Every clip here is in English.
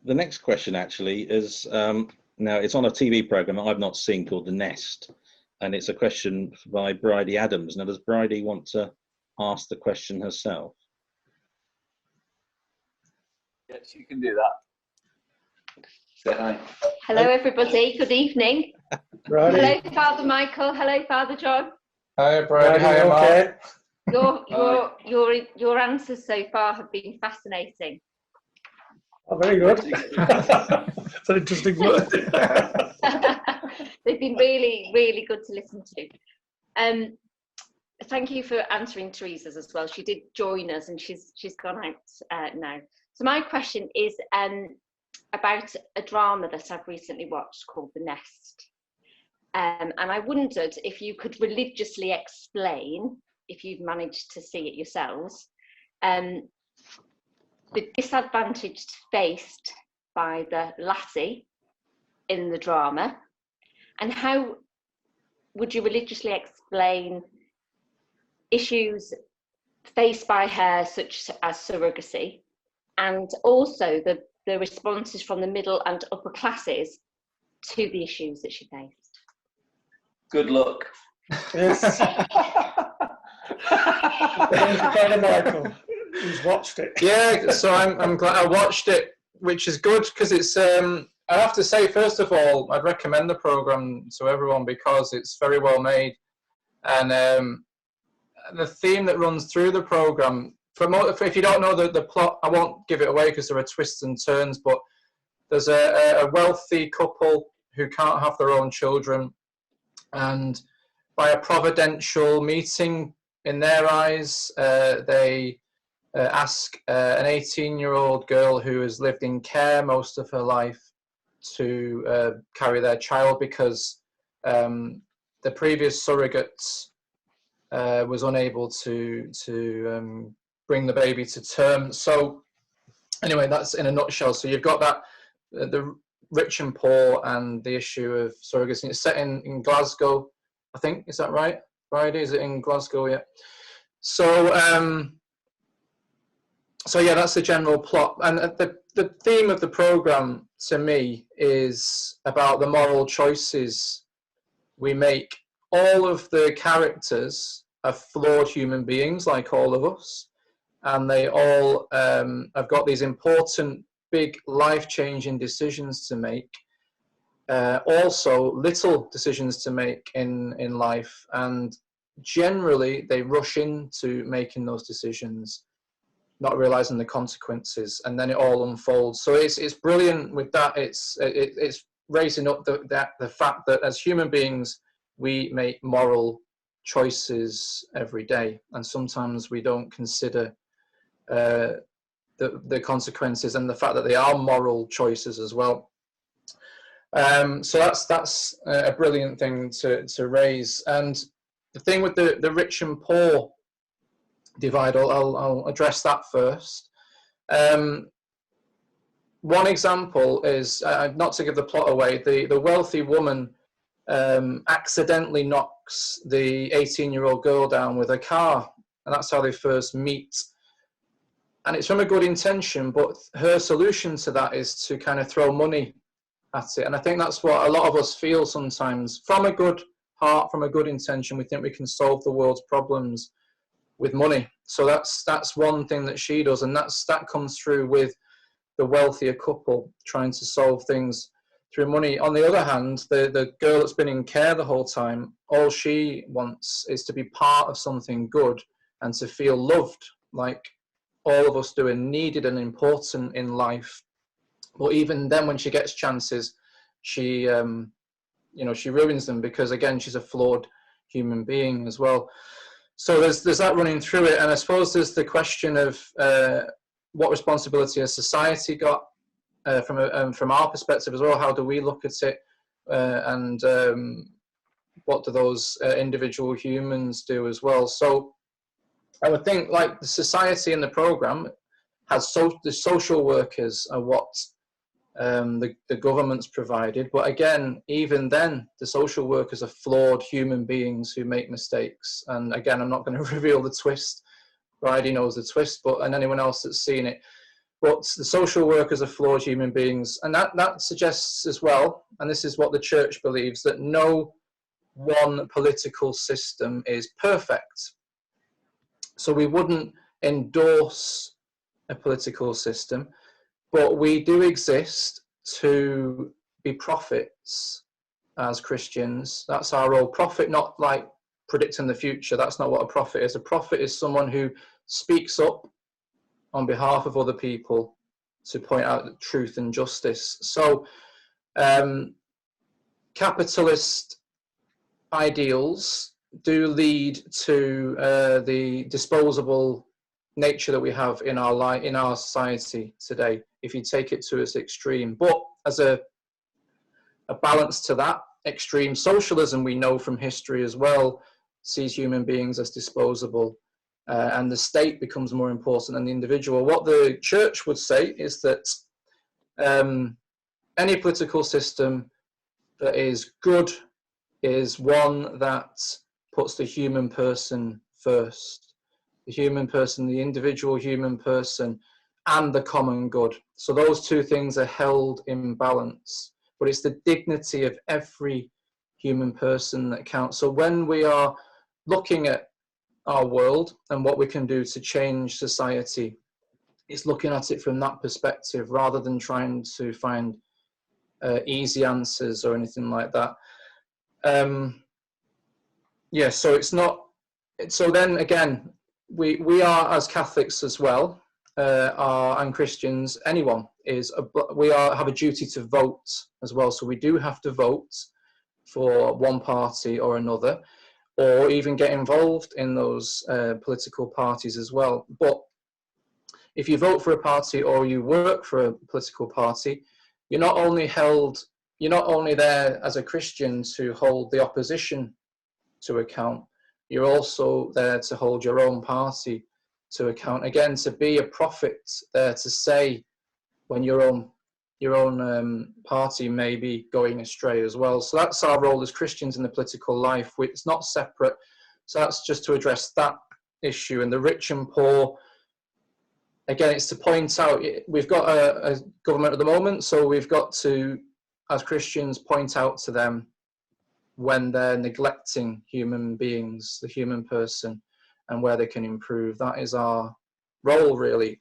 the next question actually is, now it's on a TV program I've not seen called The Nest, and it's a question by Bridie Adams. Now, does Bridie want to ask the question herself? Yes, you can do that. Say hi. Hello, everybody. Good evening. Hello, Father Michael. Hello, Father John. Hi, Bridie. Hi, okay. Your answers so far have been fascinating. Oh, very good. That's an interesting word. They've been really, really good to listen to. Thank you for answering Teresa's as well. She did join us, and she's gone out now. So my question is about a drama that I've recently watched called The Nest. And I wondered if you could religiously explain, if you've managed to see it yourselves, the disadvantage faced by the lassie in the drama, and how would you religiously explain issues faced by her, such as surrogacy, and also the responses from the middle and upper classes to the issues that she faced? Good luck. Yes. Father Michael, who's watched it. Yeah, so I'm glad I watched it, which is good because it's. I have to say, first of all, I'd recommend the program to everyone because it's very well made, and the theme that runs through the program. If you don't know the plot, I won't give it away because there are twists and turns. But there's a wealthy couple who can't have their own children, and by a providential meeting in their eyes, they ask an 18-year-old girl who has lived in care most of her life to carry their child because the previous surrogates was unable to bring the baby to term. So anyway, that's in a nutshell. So you've got that, the rich and poor and the issue of surrogacy. It's set in Glasgow, I think. Is that right? Friday, is it in Glasgow? Yeah. So so yeah, that's the general plot. And the theme of the program to me is about the moral choices we make. All of the characters are flawed human beings, like all of us, and they all have got these important, big, life-changing decisions to make. Also, little decisions to make in life, and generally they rush into making those decisions, not realizing the consequences, and then it all unfolds. So it's brilliant with that. It's raising up the fact that as human beings we make moral choices every day, and sometimes we don't consider the consequences and the fact that they are moral choices as well. So that's a brilliant thing to raise. And the thing with the rich and poor divide, I'll address that first. One example is, not to give the plot away, the wealthy woman accidentally knocks the 18-year-old girl down with a car, and that's how they first meet. And it's from a good intention, but her solution to that is to kind of throw money at it. And I think that's what a lot of us feel sometimes. From a good heart, from a good intention, we think we can solve the world's problems with money. So that's one thing that she does, and that comes through with the wealthier couple trying to solve things through money. On the other hand, the girl that's been in care the whole time, all she wants is to be part of something good and to feel loved, like all of us do, and needed and important in life. But even then, when she gets chances, she she ruins them because, again, she's a flawed human being as well. So there's that running through it, and I suppose there's the question of what responsibility has society got from our perspective as well. How do we look at it, and what do those individual humans do as well? So I would think, like, the society in the program has the social workers are what the government's provided, but again, even then, the social workers are flawed human beings who make mistakes. And again, I'm not going to reveal the twist. Bridie knows the twist, and anyone else that's seen it. But the social workers are flawed human beings, and that suggests as well, and this is what the church believes, that no one political system is perfect. So we wouldn't endorse a political system, but we do exist to be prophets as Christians. That's our role. Prophet, not like predicting the future. That's not what a prophet is. A prophet is someone who speaks up on behalf of other people to point out the truth and justice. So capitalist ideals do lead to the disposable nature that we have in our society today, if you take it to its extreme. But as a balance to that extreme, socialism, we know from history as well, sees human beings as disposable, and the state becomes more important than the individual. What the church would say is that any political system that is good is one that puts the human person first. The human person, the individual human person, and the common good. So those two things are held in balance. But it's the dignity of every human person that counts. So when we are looking at our world and what we can do to change society, it's looking at it from that perspective rather than trying to find easy answers or anything like that. Yeah, so it's not. So then again, we are, as Catholics as well, and Christians, anyone is. We have a duty to vote as well. So we do have to vote for one party or another, or even get involved in those political parties as well. But if you vote for a party or you work for a political party, you're not only there as a Christian to hold the opposition to account, you're also there to hold your own party to account. Again, to be a prophet, there to say when your own party may be going astray as well. So that's our role as Christians in the political life. It's not separate. So that's just to address that issue. And the rich and poor, again, it's to point out, we've got a government at the moment, so we've got to, as Christians, point out to them when they're neglecting human beings, the human person, and where they can improve. That is our role, really,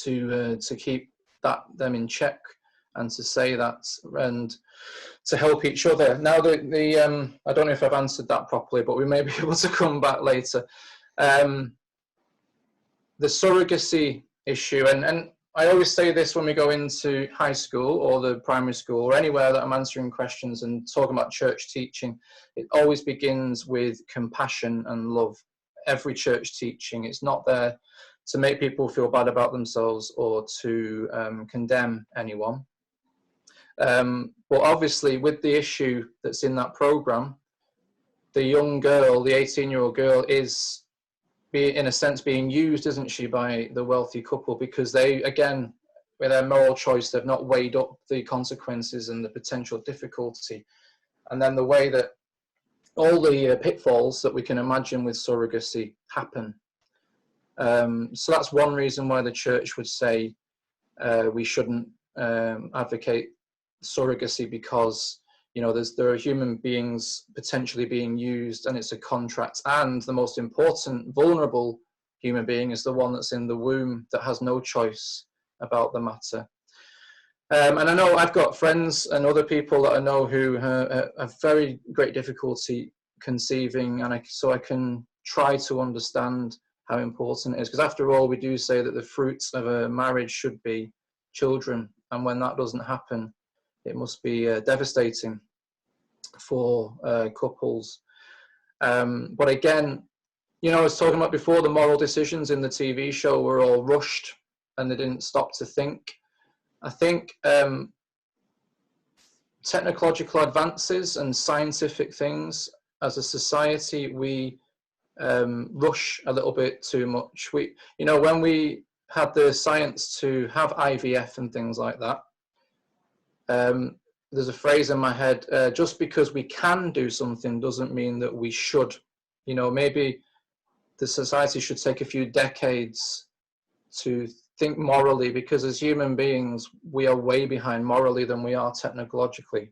to keep them in check and to say that and to help each other. Now, I don't know if I've answered that properly, but we may be able to come back later. The surrogacy issue, and I always say this when we go into high school or the primary school or anywhere that I'm answering questions and talking about church teaching, it always begins with compassion and love. Every church teaching, it's not there to make people feel bad about themselves or to condemn anyone. But obviously with the issue that's in that program, the young girl, the 18-year-old girl, is in a sense being used, isn't she, by the wealthy couple, because they, again, with their moral choice, they've not weighed up the consequences and the potential difficulty. And then the way that all the pitfalls that we can imagine with surrogacy happen. So that's one reason why the church would say we shouldn't advocate surrogacy, because there are human beings potentially being used, and it's a contract. And the most important, vulnerable human being is the one that's in the womb that has no choice about the matter. And I know I've got friends and other people that I know who have very great difficulty conceiving, and so I can try to understand how important it is, because after all, we do say that the fruits of a marriage should be children, and when that doesn't happen, it must be devastating for couples. But again, I was talking about before, the moral decisions in the TV show were all rushed and they didn't stop to think. I think technological advances and scientific things, as a society, we rush a little bit too much. When we had the science to have IVF and things like that, there's a phrase in my head, just because we can do something doesn't mean that we should. Maybe the society should take a few decades to think morally, because as human beings, we are way behind morally than we are technologically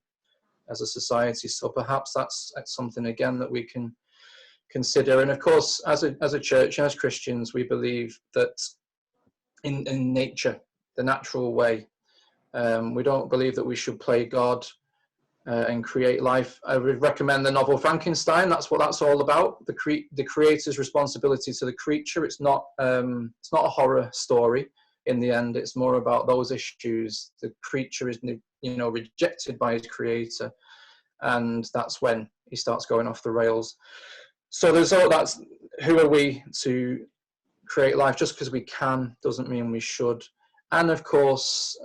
as a society. So perhaps that's something, again, that we can consider. And of course, as a church and as Christians, we believe that in nature, the natural way, we don't believe that we should play God and create life. I would recommend the novel Frankenstein. That's what that's all about. The creator's responsibility to the creature. It's not a horror story. In the end, it's more about those issues. The creature is, rejected by his creator, and that's when he starts going off the rails. So there's all that's, who are we to create life? Just because we can doesn't mean we should. And of course,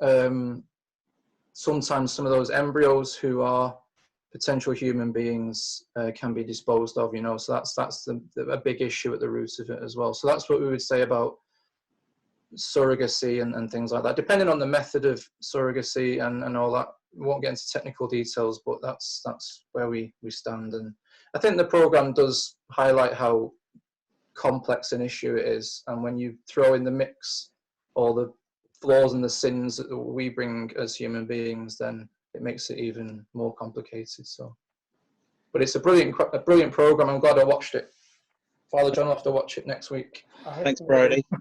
sometimes some of those embryos who are potential human beings can be disposed of, so that's a big issue at the root of it as well. So that's what we would say about surrogacy and things like that, depending on the method of surrogacy and all that. We won't get into technical details, but that's where we stand. And I think the programme does highlight how complex an issue it is, and when you throw in the mix all the flaws and the sins that we bring as human beings, then it makes it even more complicated. So, but it's a brilliant program. I'm glad I watched it. Father John will have to watch it next week. Thanks, Bridie.